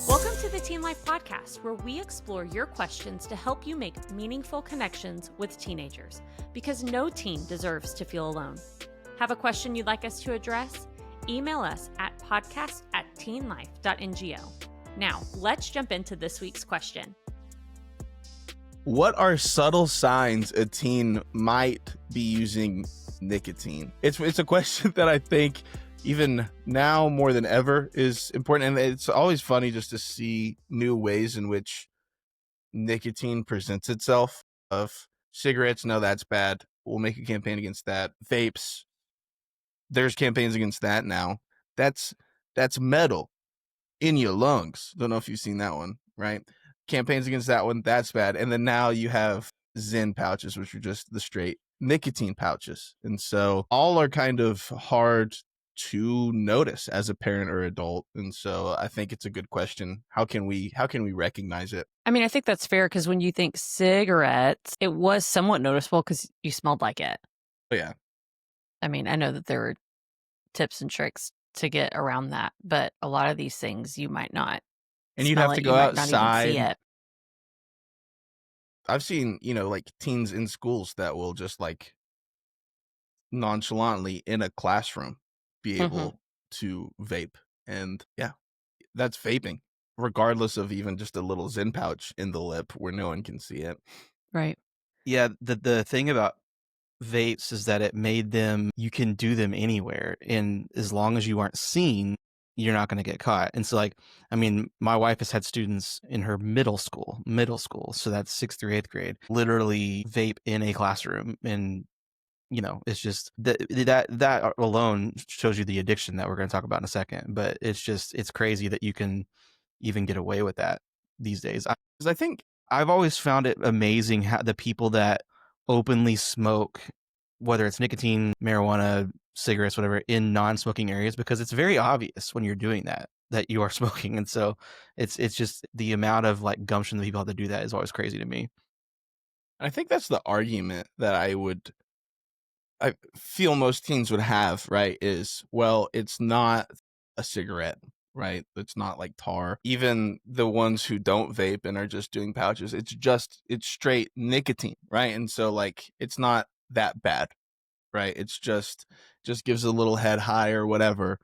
Welcome to the Teen Life Podcast, where we explore your questions to help you make meaningful connections with teenagers, because no teen deserves to feel alone. Have a question you'd like us to address? Email us at podcast@teenlife.ngo. Now, let's jump into this week's question. What are subtle signs a teen might be using nicotine? It's a question that I think even now more than ever is important. And it's always funny just to see new ways in which nicotine presents itself. Of cigarettes, no, that's bad. We'll make a campaign against that. Vapes, there's campaigns against that now. That's metal in your lungs. Don't know if you've seen that one, right? Campaigns against that one, that's bad. And then now you have Zen pouches, which are just the straight nicotine pouches. And so all are kind of hard to notice as a parent or adult. And so I think it's a good question. How can we recognize it? I mean, I think that's fair, because when you think cigarettes, it was somewhat noticeable because you smelled like it. Oh, yeah. I mean, I know that there were tips and tricks to get around that, but a lot of these things you might not. And you'd have to go outside. I've seen, like teens in schools that will just like nonchalantly in a classroom be able to vape. And yeah, that's vaping, regardless of even just a little Zen pouch in the lip where no one can see it. Right. Yeah, the thing about vapes is that it made them, you can do them anywhere. And as long as you aren't seen, you're not going to get caught. And so my wife has had students in her middle school, so that's 6th through 8th grade, literally vape in a classroom. And, it's just that alone shows you the addiction that we're going to talk about in a second. But it's crazy that you can even get away with that these days. Because I think I've always found it amazing how the people that openly smoke, whether it's nicotine, marijuana, cigarettes, whatever, in non-smoking areas, because it's very obvious when you're doing that you are smoking. And so it's just the amount of like gumption that people have to do that is always crazy to me. I think that's the argument that I feel most teens would have, right? Is, well, it's not a cigarette, right? It's not like tar. Even the ones who don't vape and are just doing pouches, it's straight nicotine, right? And so like, it's not that bad, right? It's just gives a little head high or whatever,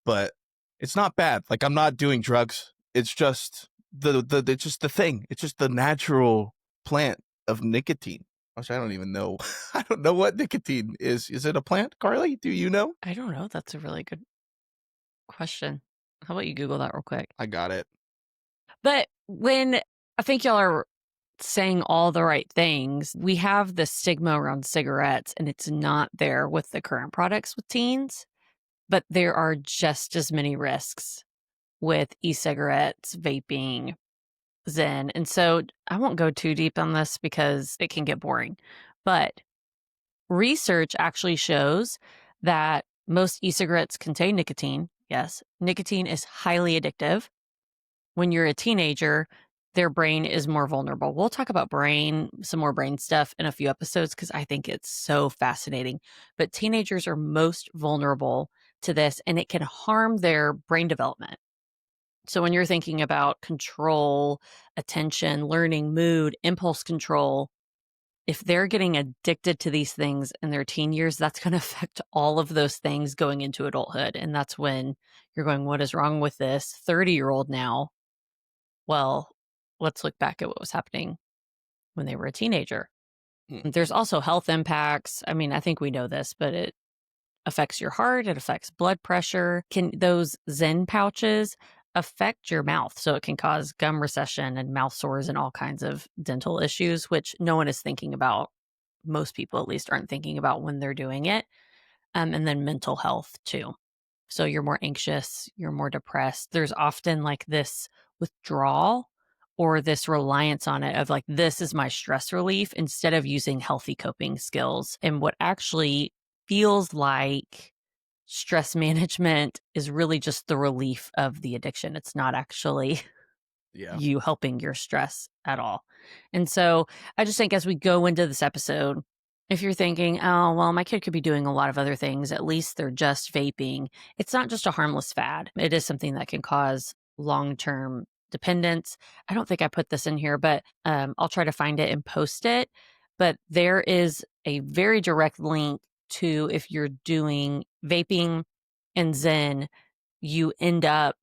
but it's not bad. Like, I'm not doing drugs. It's just it's just the thing. It's just the natural plant of nicotine. Which I don't even know. I don't know what nicotine is. Is it a plant, Karlie? Do you know? I don't know. That's a really good question. How about you Google that real quick? I got it. But when I think y'all are saying all the right things, we have the stigma around cigarettes, and it's not there with the current products with teens, but there are just as many risks with e-cigarettes, vaping, Zen. And so I won't go too deep on this because it can get boring, but research actually shows that most e-cigarettes contain nicotine. Yes, nicotine is highly addictive. When you're a teenager, their brain is more vulnerable. We'll talk about some more brain stuff in a few episodes because I think it's so fascinating. But teenagers are most vulnerable to this, and it can harm their brain development. So when you're thinking about control, attention, learning, mood, impulse control, if they're getting addicted to these things in their teen years, that's going to affect all of those things going into adulthood. And that's when you're going, what is wrong with this 30-year-old now? Well, let's look back at what was happening when they were a teenager. There's also health impacts. I mean, I think we know this, but it affects your heart. It affects blood pressure. Those Zen pouches affect your mouth? So it can cause gum recession and mouth sores and all kinds of dental issues, which no one is thinking about. Most people, at least, aren't thinking about when they're doing it. And then mental health too. So you're more anxious, you're more depressed. There's often like this withdrawal or this reliance on it of like, this is my stress relief, instead of using healthy coping skills. And what actually feels like stress management is really just the relief of the addiction. It's not actually you helping your stress at all. And so I just think as we go into this episode, if you're thinking, oh, well, my kid could be doing a lot of other things, at least they're just vaping. It's not just a harmless fad. It is something that can cause long-term dependence. I don't think I put this in here, but I'll try to find it and post it. But there is a very direct link to if you're doing vaping and Zen, you end up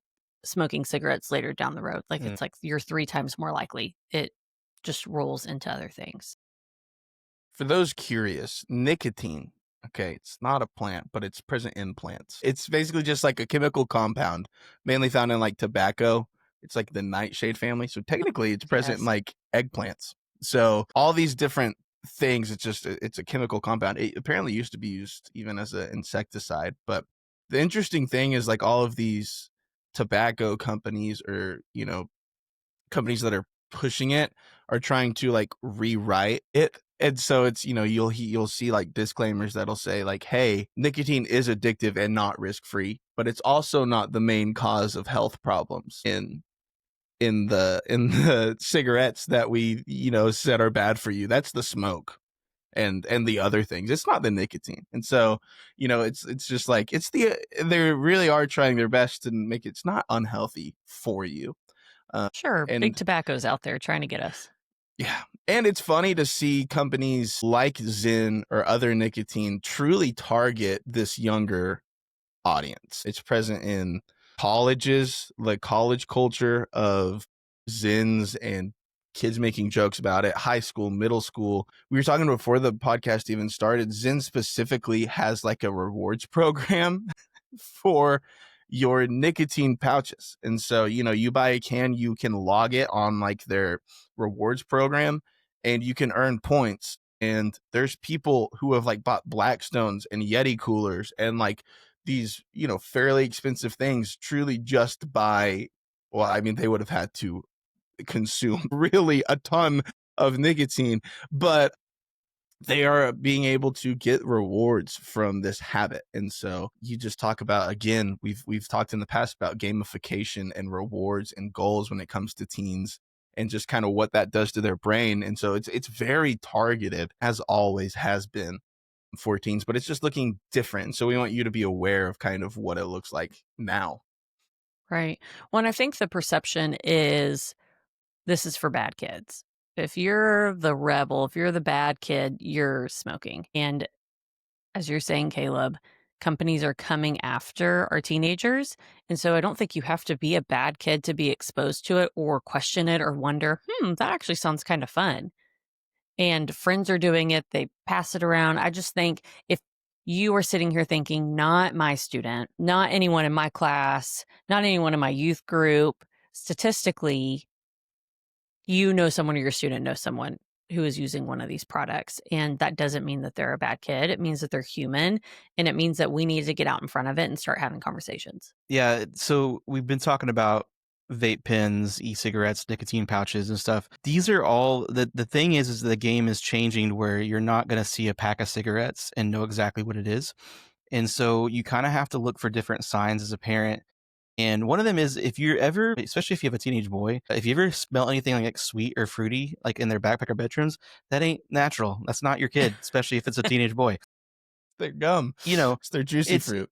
smoking cigarettes later down the road. Like it's like you're 3 times more likely. It just rolls into other things. For those curious, nicotine, okay, it's not a plant, but it's present in plants. It's basically just like a chemical compound, mainly found in like tobacco. It's like the nightshade family. So technically it's present in Yes. like eggplants. So all these different things, it's a chemical compound. It apparently used to be used even as an insecticide. But the interesting thing is like all of these tobacco companies or, companies that are pushing it are trying to like rewrite it. And so it's, you'll see like disclaimers that'll say like, hey, nicotine is addictive and not risk free, but it's also not the main cause of health problems in the cigarettes that we, said are bad for you. That's the smoke and the other things. It's not the nicotine. And so, it's just like they really are trying their best to make it's not unhealthy for you. Sure, big And tobacco's out there trying to get us. yeah. And it's funny to see companies like Zyn or other nicotine truly target this younger audience. It's present in colleges, like college culture of Zyns and kids making jokes about it, high school, middle school. We were talking before the podcast even started. Zyn specifically has like a rewards program for your nicotine pouches. And so, you buy a can, you can log it on like their rewards program and you can earn points. And there's people who have like bought Blackstones and Yeti coolers and like these, fairly expensive things truly just by, well, I mean, they would have had to consume really a ton of nicotine, but they are being able to get rewards from this habit. And so you just talk about, again, we've talked in the past about gamification and rewards and goals when it comes to teens and just kind of what that does to their brain. And so it's very targeted, as always has been, for teens, but it's just looking different. So we want you to be aware of kind of what it looks like now. Right. Well, and I think the perception is this is for bad kids. If you're the rebel, if you're the bad kid, you're smoking. And as you're saying, Caleb, companies are coming after our teenagers. And so I don't think you have to be a bad kid to be exposed to it or question it or wonder, that actually sounds kind of fun. And friends are doing it, they pass it around. I just think if you are sitting here thinking, not my student, not anyone in my class, not anyone in my youth group, statistically, you know someone or your student knows someone who is using one of these products. And that doesn't mean that they're a bad kid. It means that they're human. And it means that we need to get out in front of it and start having conversations. Yeah, so we've been talking about vape pens, e-cigarettes, nicotine pouches and stuff. These are all the thing is the game is changing where you're not going to see a pack of cigarettes and know exactly what it is. And so you kind of have to look for different signs as a parent. And one of them is if you're ever, especially if you have a teenage boy, if you ever smell anything like sweet or fruity, like in their backpack or bedrooms, that ain't natural. That's not your kid, especially if it's a teenage boy. Their gum, it's their juicy fruit.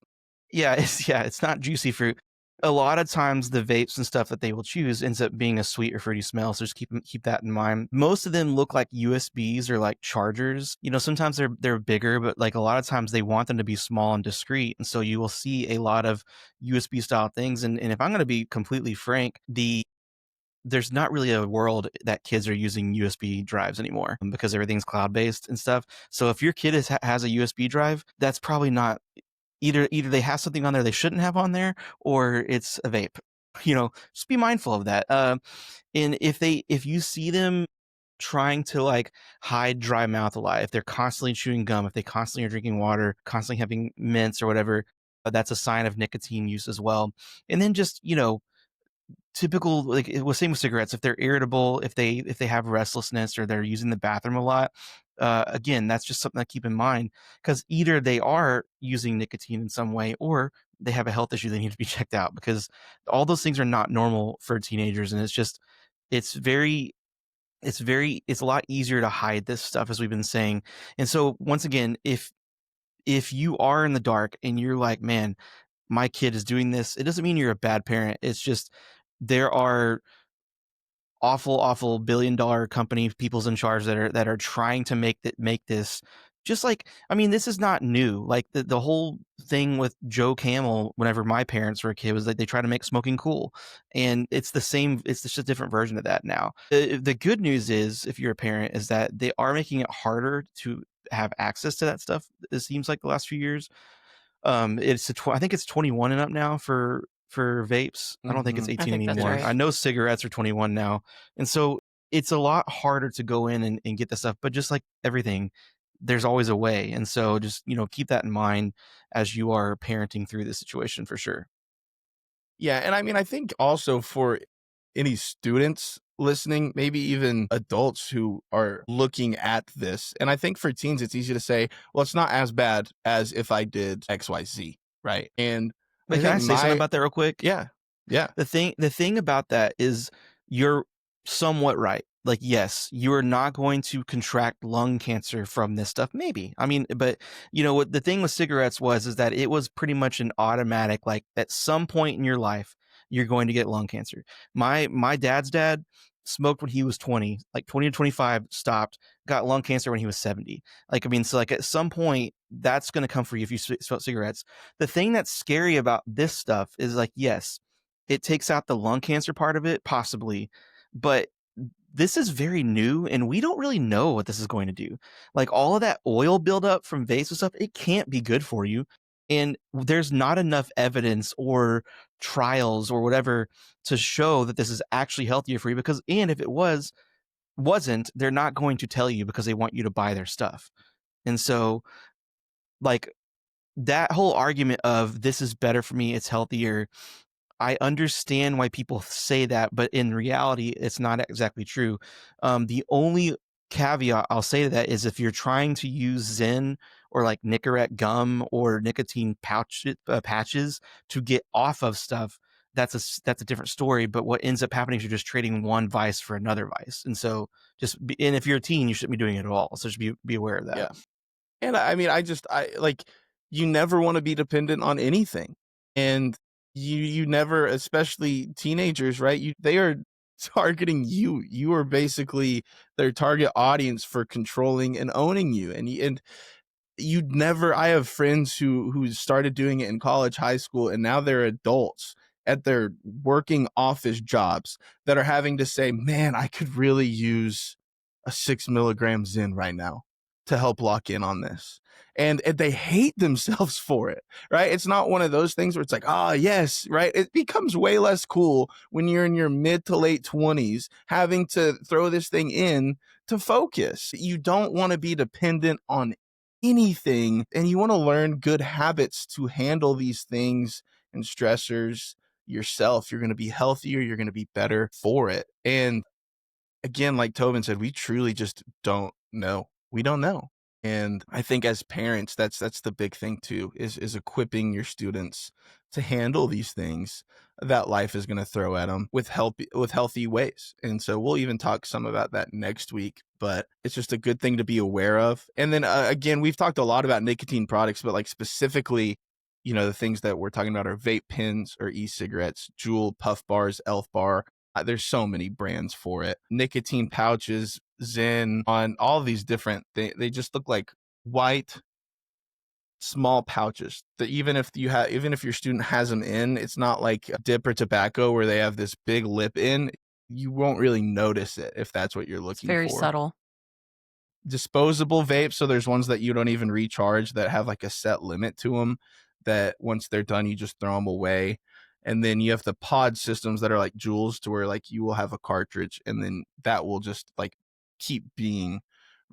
It's not juicy fruit. A lot of times the vapes and stuff that they will choose ends up being a sweet or fruity smell. So just keep that in mind. Most of them look like USBs or like chargers. Sometimes they're bigger, but like a lot of times they want them to be small and discreet. And so you will see a lot of USB style things. And if I'm going to be completely frank, there's not really a world that kids are using USB drives anymore because everything's cloud based and stuff. So if your kid has a USB drive, that's probably not either they have something on there they shouldn't have on there, or it's a vape. Just be mindful of that. And if you see them trying to like hide dry mouth a lot, if they're constantly chewing gum, if they constantly are drinking water, constantly having mints or whatever, that's a sign of nicotine use as well. And then just typical, like it was same with cigarettes, if they're irritable, if they have restlessness or they're using the bathroom a lot, again, that's just something to keep in mind, because either they are using nicotine in some way or they have a health issue they need to be checked out, because all those things are not normal for teenagers. And it's a lot easier to hide this stuff, as we've been saying. And so once again, if you are in the dark and you're like, man, my kid is doing this, it doesn't mean you're a bad parent. It's just there are awful billion-dollar company people's in charge that are trying to make this just like, I mean, this is not new. Like the whole thing with Joe Camel whenever my parents were a kid was like they try to make smoking cool, and it's the same. It's just a different version of that now. The good news is, if you're a parent, is that they are making it harder to have access to that stuff. It seems like the last few years. I think it's 21 and up now for vapes. I don't think it's Mhm. I 18 think that's anymore. right. I know cigarettes are 21 now. And so it's a lot harder to go in and get the stuff, but just like everything, there's always a way. And so just, keep that in mind as you are parenting through this situation for sure. Yeah, and I mean, I think also for any students listening, maybe even adults who are looking at this, and I think for teens, it's easy to say, well, it's not as bad as if I did XYZ, right? And Wait, I can I think say something about that real quick? yeah, yeah, The thing about that is you're somewhat right. Like, yes, you are not going to contract lung cancer from this stuff. Maybe. I mean, but what the thing with cigarettes is that it was pretty much an automatic, like at some point in your life, you're going to get lung cancer. My dad's dad smoked when he was 20, like 20 to 25, stopped, got lung cancer when he was 70. Like, I mean, so like at some point that's going to come for you if you smoke cigarettes. The thing that's scary about this stuff is like, yes, it takes out the lung cancer part of it, possibly, but this is very new and we don't really know what this is going to do. Like all of that oil buildup from vapes and stuff, it can't be good for you. And there's not enough evidence or trials or whatever to show that this is actually healthier for you because, and if it wasn't, they're not going to tell you because they want you to buy their stuff. And so, like, that whole argument of this is better for me, it's healthier, I understand why people say that, but in reality, it's not exactly true. The only caveat I'll say to that is if you're trying to use Zen or like Nicorette gum or nicotine patches to get off of stuff, that's a different story. But what ends up happening is you're just trading one vice for another vice, and so and if you're a teen, you shouldn't be doing it at all. So just be aware of that. yeah. And I mean, I like, you never want to be dependent on anything. And you never, especially teenagers, right? They are targeting you. You are basically their target audience for controlling and owning you. And you'd never, I have friends who started doing it in college, high school, and now they're adults at their working office jobs that are having to say, man, I could really use a 6 milligram Zen right now to help lock in on this. And they hate themselves for it, right? It's not one of those things where it's like, oh, yes, right? It becomes way less cool when you're in your mid to late 20s having to throw this thing in to focus. You don't want to be dependent on anything, and you want to learn good habits to handle these things and stressors yourself. You're going to be healthier, you're going to be better for it. And again, like Tobin said, we truly just don't know. We don't know. And I think as parents, that's the big thing too, is equipping your students to handle these things that life is going to throw at them with healthy ways. And so we'll even talk some about that next week, but it's just a good thing to be aware of. And then again, we've talked a lot about nicotine products, but like specifically, the things that we're talking about are vape pens or e-cigarettes, Juul, Puff Bars, Elf Bar. There's so many brands for it. Nicotine pouches, Zen, on all these different they just look like white small pouches that even if your student has them in, it's not like a dip or tobacco where they have this big lip in. You won't really notice it if that's what you're It's looking very for. subtle. Disposable vapes, so there's ones that you don't even recharge that have like a set limit to them, that once they're done you just throw them away. And then you have the pod systems that are like Juuls, to where like you will have a cartridge and then that will just like keep being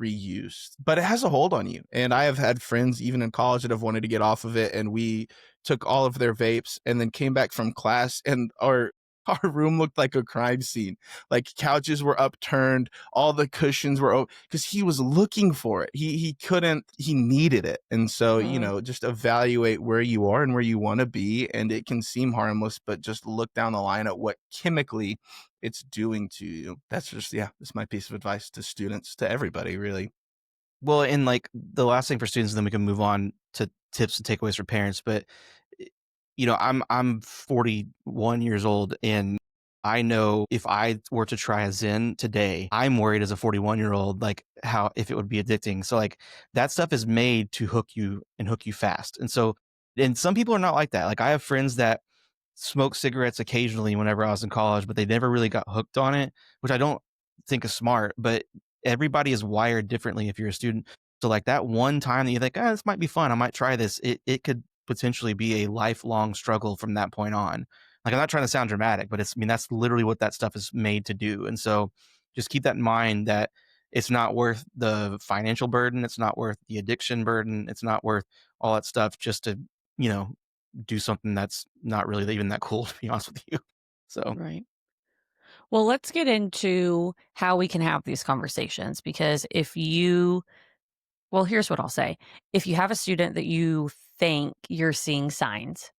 reused, but it has a hold on you. And I have had friends even in college that have wanted to get off of it, and we took all of their vapes and then came back from class and our our room looked like a crime scene. Like couches were upturned, all the cushions were because he was looking for it. He couldn't, he needed it. And so, just evaluate where you are and where you want to be. And it can seem harmless, but just look down the line at what chemically it's doing to you. That's just, yeah, that's my piece of advice to students, to everybody, really. Well, and like the last thing for students, and then we can move on to tips and takeaways for parents. But I'm 41 years old, and I know if I were to try a Zen today, I'm worried as a 41-year-old, like how if it would be addicting. So like that stuff is made to hook you and hook you fast. And so, and some people are not like that. Like I have friends that smoke cigarettes occasionally whenever I was in college, but they never really got hooked on it, which I don't think is smart. But everybody is wired differently if you're a student. So like that one time that you think, this might be fun, I might try this, it could potentially be a lifelong struggle from that point on. Like I'm not trying to sound dramatic, but I mean, that's literally what that stuff is made to do. And so just keep that in mind, that it's not worth the financial burden. It's not worth the addiction burden. It's not worth all that stuff just to, you know, do something that's not really even that cool, to be honest with you. So, Right. Well, let's get into how we can have these conversations because here's what I'll say. If you have a student that you think you're seeing signs,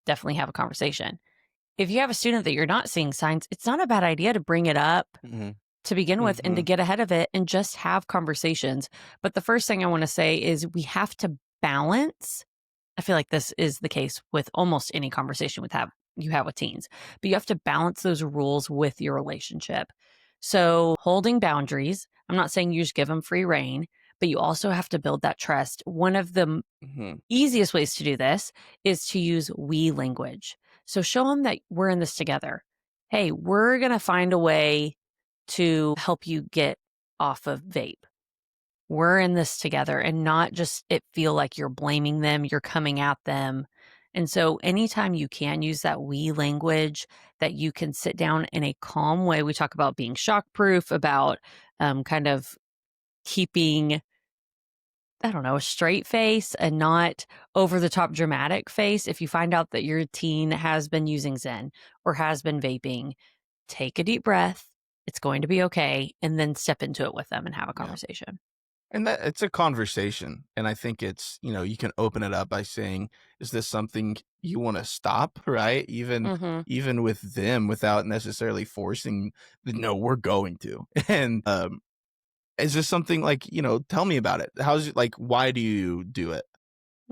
definitely have a conversation. If you have a student that you're not seeing signs, it's not a bad idea to bring it up mhm, to begin with and to get ahead of it and just have conversations. But the first thing I want to say is we have to balance. I feel like this is the case with almost any conversation you have with teens, but you have to balance those rules with your relationship. So holding boundaries, I'm not saying you just give them free reign, but you also have to build that trust. One of the easiest ways to do this is to use we language. So show them that we're in this together. Hey, we're going to find a way to help you get off of vape. We're in this together, and not just it feel like you're blaming them, you're coming at them. And so anytime you can use that we language, that you can sit down in a calm way. We talk about being shock proof, about kind of keeping, I don't know, a straight face and not over the top dramatic face. If you find out that your teen has been using Zen or has been vaping, take a deep breath. It's going to be okay. And then step into it with them and have a conversation. And that it's a conversation. And I think it's, you can open it up by saying, is this something you want to stop? Right. Even with them without necessarily forcing no, we're going to. And is this something like, tell me about it. How's it like, why do you do it?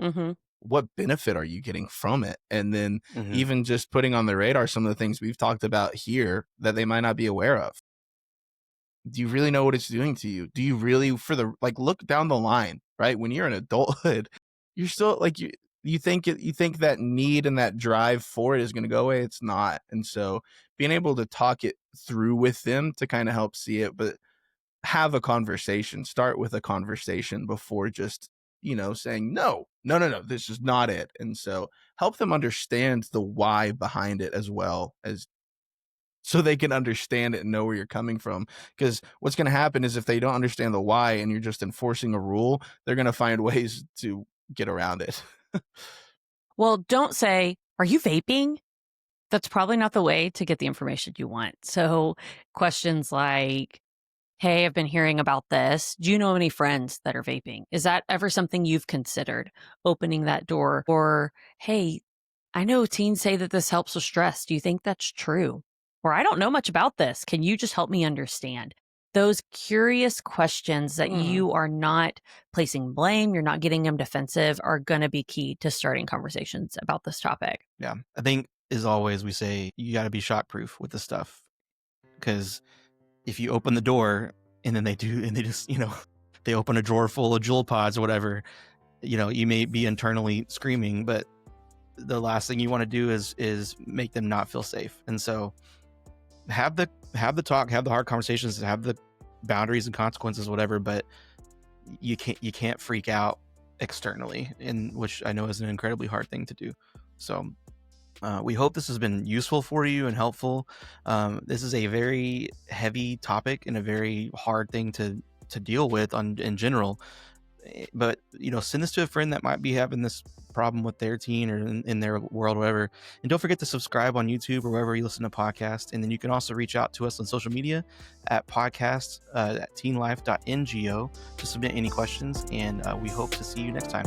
Mm-hmm. What benefit are you getting from it? And then mhm. even just putting on the radar some of the things we've talked about here that they might not be aware of. Do you really know what it's doing to you? Do you really look down the line, right? When you're in adulthood, you're still like you think that need and that drive for it is going to go away. It's not. And so being able to talk it through with them to kind of help see it, but have a conversation, start with a conversation before just, saying, no, this is not it. And so help them understand the why behind it as well, as so they can understand it and know where you're coming from. Because what's going to happen is if they don't understand the why and you're just enforcing a rule, they're going to find ways to get around it. Well, don't say, are you vaping? That's probably not the way to get the information you want. So questions like, hey, I've been hearing about this. Do you know any friends that are vaping? Is that ever something you've considered, opening that door? Or, hey, I know teens say that this helps with stress. Do you think that's true? Or I don't know much about this. Can you just help me understand? Those curious questions that you are not placing blame, you're not getting them defensive, are going to be key to starting conversations about this topic. Yeah. I think, as always, we say you got to be shock proof with this stuff, because if you open the door and then they just, they open a drawer full of Juul pods or whatever, you may be internally screaming, but the last thing you want to do is make them not feel safe. And so have the talk, have the hard conversations, have the boundaries and consequences, whatever, but you can't freak out externally, which I know is an incredibly hard thing to do. So we hope this has been useful for you and helpful. This is a very heavy topic and a very hard thing to deal with in general. But send this to a friend that might be having this problem with their teen or in their world, whatever. And don't forget to subscribe on YouTube or wherever you listen to podcasts. And then you can also reach out to us on social media at podcast at teenlife.ngo to submit any questions. And we hope to see you next time.